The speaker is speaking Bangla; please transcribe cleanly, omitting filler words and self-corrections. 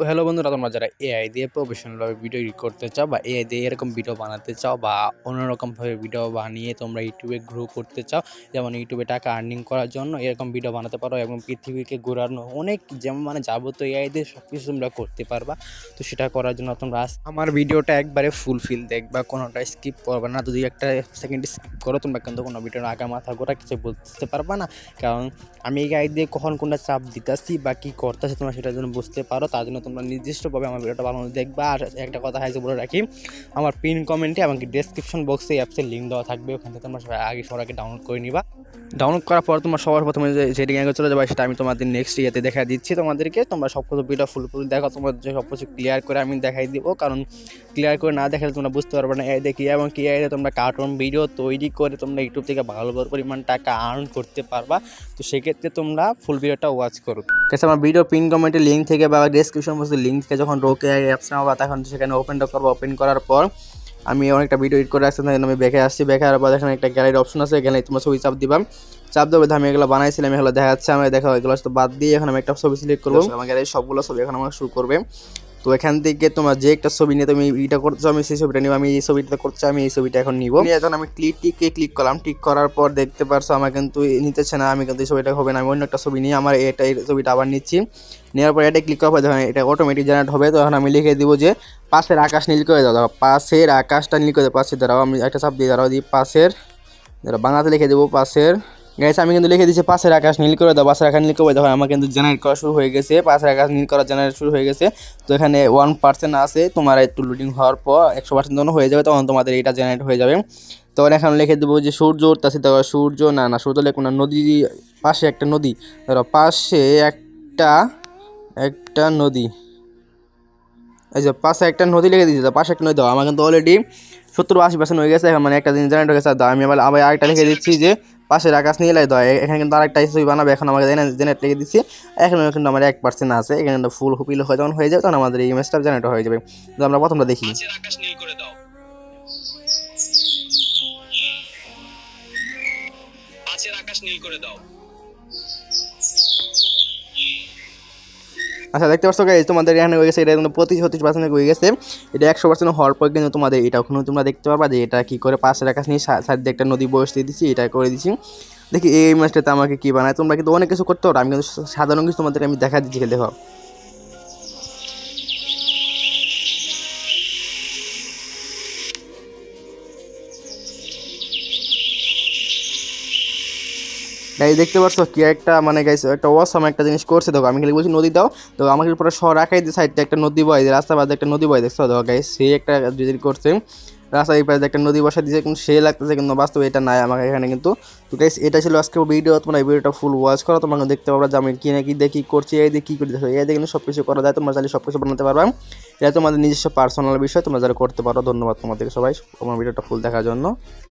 হ্যালো বন্ধুরা, তোমরা যারা এআই দিয়ে প্রফেশনালভাবে ভিডিও এডিট করতে চাও বা এআই দিয়ে এরকম ভিডিও বানাতে চাও বা অন্যরকমভাবে ভিডিও বানিয়ে তোমরা ইউটিউবে গ্রো করতে চাও, যেমন ইউটিউবে টাকা আর্নিং করার জন্য এরকম ভিডিও বানাতে পারো এবং পৃথিবীকে ঘোরানো অনেক যেমন যাবতীয় এআই দিয়ে সব কিছু তোমরা করতে পারবা। তো সেটা করার জন্য তোমরা আমার ভিডিওটা একবারে ফুলফিল দেখবা, কোনোটা স্কিপ করবে না। যদি একটা সেকেন্ড স্কিপ করো তোমরা কিন্তু কোনো ভিডিওর আগা মাথা গোটা কিছু বুঝতে পারবা না, কারণ আমি এআই দিয়ে কখন কোনটা চাপ দিতেছি বা কী করতেছি তোমরা সেটার জন্য বুঝতে পারো। তার জন্য তোমরা নির্দিষ্টভাবে আমার ভিডিওটা বানানো দেখবা। আর একটা কথা হাইজে বলে রাখি, আমার পিন কমেন্টে এমনকি ডেসক্রিপশন বক্সে অ্যাপসের লিঙ্ক দেওয়া থাকবে, ওখান থেকে তোমরা সবার আগে ডাউনলোড করে নিবা। ডাউনলোড করার পর তোমার সবার প্রথমে যে সেটিংয়ে চলে যাবে, সেটা আমি তোমাদের নেক্সট ইয়েতে দেখা দিচ্ছি তোমাদেরকে। তোমরা সব কিছু ভিডিও ফুল দেখো, তোমার যে সব কিছু ক্লিয়ার করে আমি দেখাই দিব, কারণ ক্লিয়ার করে না দেখালে তোমরা বুঝতে পারবে না এআই দেখি। এবং কি এআই তোমরা কার্টুন ভিডিও তৈরি করে তোমরা ইউটিউব থেকে ভালো পরিমাণ টাকা আর্ন করতে পারবা। তো সেক্ষেত্রে তোমরা ফুল ভিডিওটা ওয়াচ করো। ঠিক আছে, আমার ভিডিও পিন কমেন্টের লিঙ্ক থেকে বা ডেসক্রিপশন বক্সের লিঙ্ক থেকে যখন রোকে অ্যাপস নামবা তখন সেখানে ওপেনটা করবো। ওপেন করার পর আমি অনেকটা ভিডিও এডিট করে রাখছি, আমি ব্যাকে আসছি। ব্যাকে আসার পর এখানে একটা গ্যালারি অপশন আছে, এখানে তোমার ছবি চাপ দিবা। চাপ দেবে আমি এগুলো বানাইছিলাম, এগুলো দেখা যাচ্ছে। আমি দেখো এগুলো তো বাদ দিয়ে এখন আমি একটা ছবি সিলেক্ট করবো। আমার গ্যালারি সবগুলো ছবি এখন আমার শুরু করবে। তো এখান থেকে তোমার যে একটা ছবি নিয়ে তুমি এটা করছো, আমি সেই ছবিটা নিব। আমি এই ছবিটা করছি, আমি এই ছবিটা এখন নিব। এখন আমি ক্লিক করলাম। ক্লিক করার পর দেখতে পারছো আমার কিন্তু নিতেছে না, আমি কিন্তু এই ছবিটা হবে না। আমি অন্য একটা ছবি নিয়ে আমার এই ছবিটা আবার নিচ্ছি। নেওয়ার পর এটা ক্লিক করার পর যখন এটা অটোমেটিক জেনারেট হবে, তখন আমি লিখে দিব যে পাশের আকাশ নীল করে দাও। পাশের আকাশটা নীল করে দাও। পাশে দাঁড়াও, আমি একটা চাপ দিয়ে দাঁড়াও দিই পাশের, বাংলাতে লিখে দেবো পাশের। গাইস আমি কিন্তু লিখে দিচ্ছি পাশের আকাশ নীল করে দাও। পাশের আকাশ নীল করে দাও, আমার কিন্তু জেনারেট করা শুরু হয়ে গেছে। পাশের আকাশ নীল করা জেনারেট শুরু হয়ে গেছে। তো এখানে 1% আছে, তোমার একটু লোডিং হওয়ার পর 100% যখন হয়ে যাবে তখন তোমাদের এটা জেনারেট হয়ে যাবে। তখন এখন লিখে দেবো যে সূর্য উঠতেছে। দেখো সূর্য না সূর্য লেখো না, নদী, পাশে একটা নদী। ধরো পাশে একটা নদী, এই যে পাশে একটা নদী লিখে দিয়েছে। পাশে একটা নদী দাও, আমার কিন্তু অলরেডি 70-80% হয়ে গেছে। এখন মানে একটা জিনিস জেনারেট হয়ে গেছে। আমি আবার আরেকটা লিখে দিচ্ছি যে পাশের আকাশ নীলাই দাও। এখানে কিন্তু আরেকটা ছবি বানাবে, এখন আমাকে জেনারেট লিখে দিচ্ছি। এখন কিন্তু আমার 1% আছে, এখানে কিন্তু ফুল হুপিল হয়ে যখন হয়ে যাবে তখন আমাদের এই ইমেজটা জেনারেট হয়ে যাবে। তো আমরা প্রথমটা দেখি। আচ্ছা দেখতে পাচ্ছ গাইস, তোমাদের এখানে হয়ে গেছে। এটা কিন্তু 35% হয়ে গেছে। এটা 100% হওয়ার পর কিন্তু তোমাদের এটা ওখানে তোমরা দেখতে পারবা যে এটা কি করে পাশের আকাশ নিয়ে সাইড দিয়ে একটা নদী বসিয়ে দিচ্ছি, এটা করে দিচ্ছি। দেখি এই ম্যাচটাতে আমাকে কি বানায়। তোমরা কিন্তু অনেক কিছু করতে পারো, আমি কিন্তু সাধারণ কিছু তোমাদের আমি দেখা দিচ্ছি। দেখো গাইস দেখতে পাচ্ছ কি একটা মানে গাইস একটা অসাম একটা জিনিস করছে। দেখো আমি খালি বলছি নদী দাও, তো আমাকে পুরো শহর রাখাই দিয়ে সাইডে একটা নদী বয়, রাস্তার পাশে একটা নদী বয়। দেখছো দেখো গাইস, সে একটা ডিজাইন করছে, রাস্তার এই পাশে একটা নদী বসা দিয়েছে, কিন্তু সে লাগতেছে, কিন্তু বাস্তবে এটা নাই আমার এখানে কিন্তু। তো গাইস এটা ছিল আজকে ভিডিও, তোমরা এই ভিডিওটা ফুল ওয়াচ করো, তোমরা দেখতে পারবা যে আমি কি না কি দেখি করছি, এই দিয়ে কী করে দেখো। এই দিয়ে কিন্তু সব কিছু করা যায়, তোমরা চাইলে সব কিছু বানাতে পারবা। এটা তোমাদের নিজস্ব পার্সোনাল বিষয়, তোমরা যারা করতে পারো। ধন্যবাদ তোমাদেরকে সবাই আমার ভিডিওটা ফুল দেখার জন্য।